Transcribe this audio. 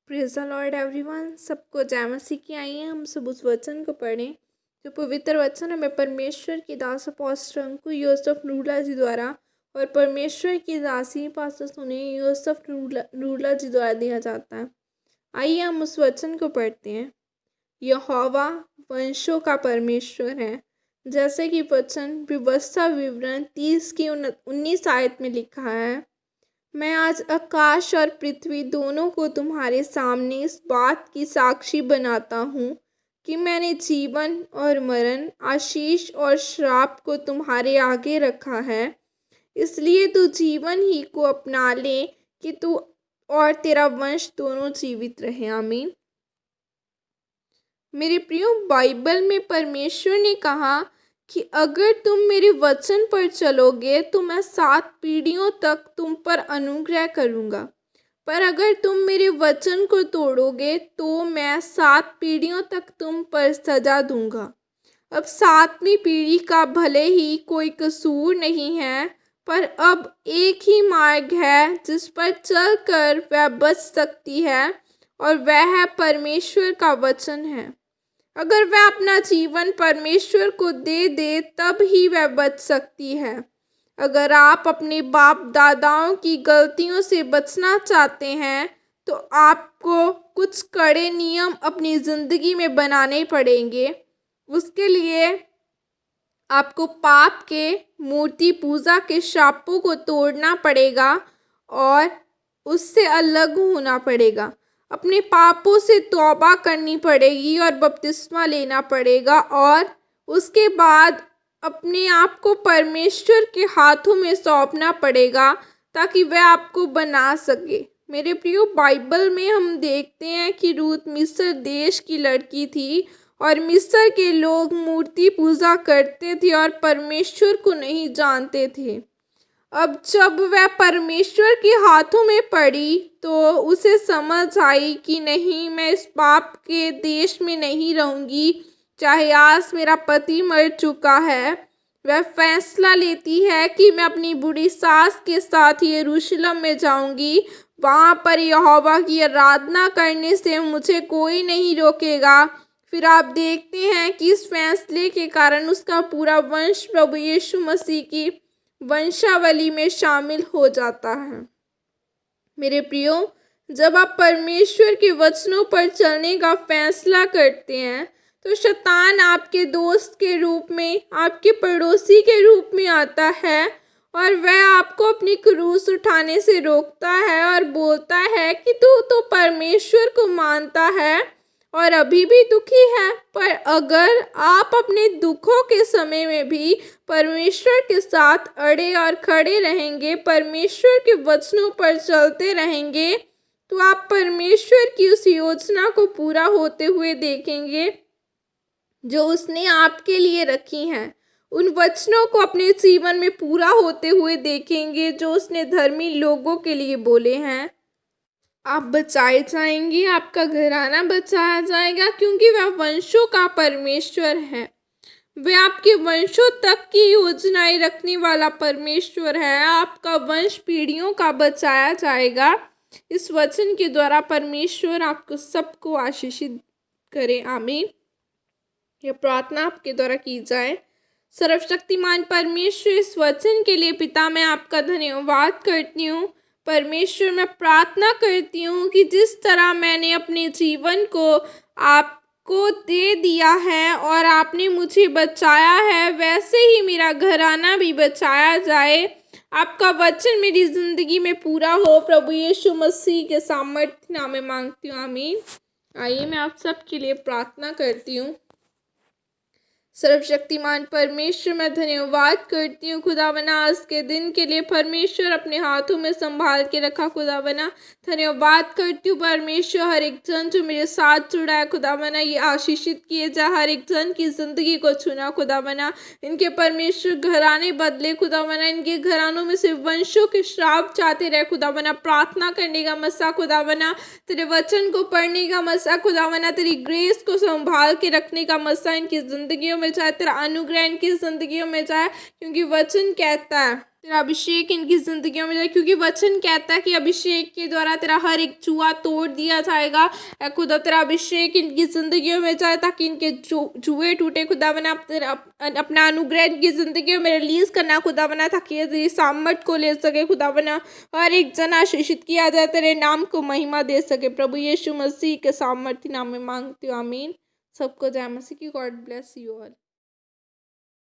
Praise the Lord everyone. सबको जय मसीह की। आइए हम सब उस वचन को पढ़ें जो पवित्र वचन हमें परमेश्वर की दास अपोस्टल अंकु यूसुफ नूरला जी द्वारा और परमेश्वर की दासी पास्टर सुने यूसुफ नूरला जी द्वारा दिया जाता है। आइए हम उस वचन को पढ़ते हैं। यहोवा वंशों का परमेश्वर है, जैसे कि वचन व्यवस्था विवरण 30 की 19 आयत में लिखा है। मैं आज आकाश और पृथ्वी दोनों को तुम्हारे सामने इस बात की साक्षी बनाता हूँ कि मैंने जीवन और मरण, आशीष और श्राप को तुम्हारे आगे रखा है। इसलिए तू जीवन ही को अपना ले कि तू और तेरा वंश दोनों जीवित रहे। आमीन। मेरे प्रियो, बाइबल में परमेश्वर ने कहा कि अगर तुम मेरे वचन पर चलोगे तो मैं 7 पीढ़ियों तक तुम पर अनुग्रह करूँगा, पर अगर तुम मेरे वचन को तोड़ोगे तो मैं 7 पीढ़ियों तक तुम पर सजा दूंगा। अब 7वीं पीढ़ी का भले ही कोई कसूर नहीं है, पर अब एक ही मार्ग है जिस पर चलकर वह बच सकती है, और वह है परमेश्वर का वचन है। अगर वह अपना जीवन परमेश्वर को दे दे तब ही वह बच सकती है। अगर आप अपने बाप दादाओं की गलतियों से बचना चाहते हैं तो आपको कुछ कड़े नियम अपनी ज़िंदगी में बनाने पड़ेंगे। उसके लिए आपको पाप के, मूर्ति पूजा के शापों को तोड़ना पड़ेगा और उससे अलग होना पड़ेगा। अपने पापों से तौबा करनी पड़ेगी और बपतिस्मा लेना पड़ेगा, और उसके बाद अपने आप को परमेश्वर के हाथों में सौंपना पड़ेगा ताकि वह आपको बना सके। मेरे प्रियो, बाइबल में हम देखते हैं कि रूत मिस्र देश की लड़की थी और मिस्र के लोग मूर्ति पूजा करते थे और परमेश्वर को नहीं जानते थे। अब जब वह परमेश्वर के हाथों में पड़ी तो उसे समझ आई कि नहीं, मैं इस पाप के देश में नहीं रहूँगी, चाहे आज मेरा पति मर चुका है। वह फैसला लेती है कि मैं अपनी बूढ़ी सास के साथ यरूशलेम में जाऊँगी। वहाँ पर यहोवा की आराधना करने से मुझे कोई नहीं रोकेगा। फिर आप देखते हैं कि इस फैसले के कारण उसका पूरा वंश प्रभु यीशु मसीह की वंशावली में शामिल हो जाता है। मेरे प्रियो, जब आप परमेश्वर के वचनों पर चलने का फैसला करते हैं तो शैतान आपके दोस्त के रूप में, आपके पड़ोसी के रूप में आता है और वह आपको अपनी क्रूस उठाने से रोकता है और बोलता है कि तू तो परमेश्वर को मानता है और अभी भी दुखी है, पर अगर आप अपने दुखों के समय में भी परमेश्वर के साथ अड़े और खड़े रहेंगे, परमेश्वर के वचनों पर चलते रहेंगे, तो आप परमेश्वर की उस योजना को पूरा होते हुए देखेंगे जो उसने आपके लिए रखी हैं। उन वचनों को अपने जीवन में पूरा होते हुए देखेंगे जो उसने धर्मी लोगों के लिए बोले हैं। आप बचाए जाएंगे, आपका घराना बचाया जाएगा, क्योंकि वह वंशों का परमेश्वर है। वह आपके वंशों तक की योजनाएं रखने वाला परमेश्वर है। आपका वंश पीढ़ियों का बचाया जाएगा। इस वचन के द्वारा परमेश्वर आपको सबको आशीषित करे। आमीन। यह प्रार्थना आपके द्वारा की जाए। सर्वशक्तिमान परमेश्वर, इस वचन के लिए पिता मैं आपका धन्यवाद करती हूँ। परमेश्वर, मैं प्रार्थना करती हूँ कि जिस तरह मैंने अपने जीवन को आपको दे दिया है और आपने मुझे बचाया है, वैसे ही मेरा घराना भी बचाया जाए। आपका वचन मेरी ज़िंदगी में पूरा हो। प्रभु यीशु मसीह के सामर्थ्य नाम में मांगती हूँ। आमीन। आइए मैं आप सबके लिए प्रार्थना करती हूँ। सर्वशक्तिमान परमेश्वर, मैं धन्यवाद करती हूँ खुदावना आज के दिन के लिए। परमेश्वर अपने हाथों में संभाल के रखा खुदावना। धन्यवाद करती हूँ परमेश्वर, हर एक जन जो मेरे साथ जुड़ा है खुदावना, ये आशीषित किए जा। हर एक जन की ज़िंदगी को छूना खुदावना। इनके परमेश्वर घराने बदले खुदावना। इनके घरानों में से वंशों के श्राप जाते रहे खुदावना। प्रार्थना करने का मसा खुदावना, तेरे वचन को पढ़ने का मसा खुदावना, तेरी ग्रेस को संभाल के रखने का मसा इनकी ज़िंदगियों में जाए। तेरा अनुग्रह इनकी ज़िंदगियों में जाए, क्योंकि वचन कहता है तेरा अभिषेक इनकी ज़िंदगियों में जाए, क्योंकि वचन कहता है कि अभिषेक के द्वारा तेरा हर एक जुआ तोड़ दिया जाएगा। ऐ खुदा तेरा अभिषेक इनकी ज़िंदगियों में जाए ताकि इनके जुए टूटे खुदा बना। अपना अनुग्रह इनकी ज़िंदगियों में रिलीज़ करना खुदा बना, ताकि ये तेरी सामर्थ को ले सके खुदा बना। हर एक जन आशीषित किया जाए, तेरे नाम को महिमा दे सके। प्रभु यीशु मसीह के सामर्थी नाम में मांगती हूँ, आमीन। सबको जय मसीह की। God bless you all.